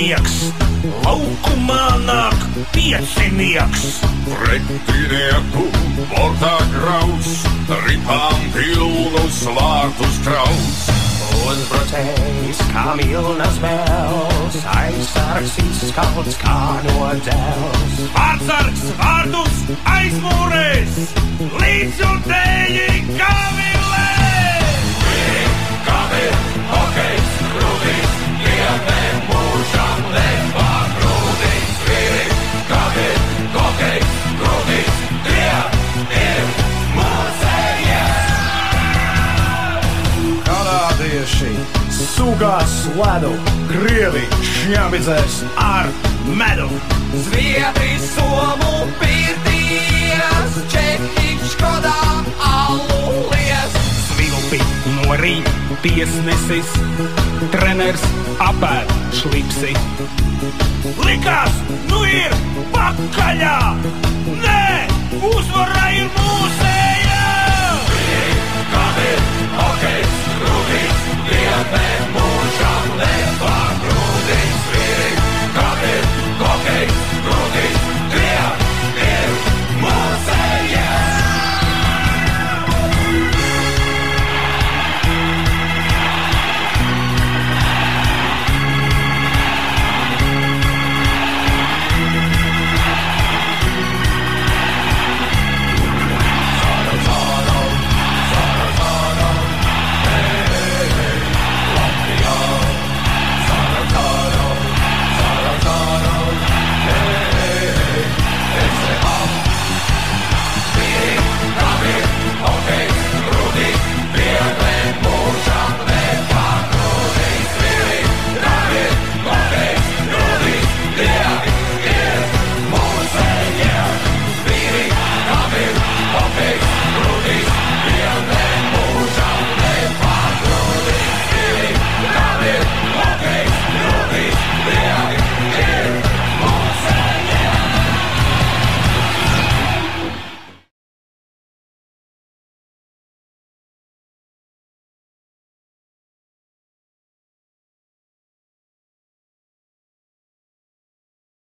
piecinieks, laukumā nāk piecinieks. Pretinieku bortā grauds, ripām pilnus vārtus trauc. Uzbrucējs kā milnas bēls, aizsargs izskauts kā no dēls. Pārsargs vārdus aizmūrēs, līdzjutēji kā vilēs. Vīri, kavi, hokejs, krūtīs, lietē mūžam nepārgrūtīs. Vīri, kavi, hokejs, krūtīs, lietē mūsējies. Kanādieši sugās ledu, krievi šņabizēs ar medu. Zviedri somu pirties, čehi škodā alu lies. Svilpi norī tiesnesis, treners apēd šlipsi. Likās, nu ir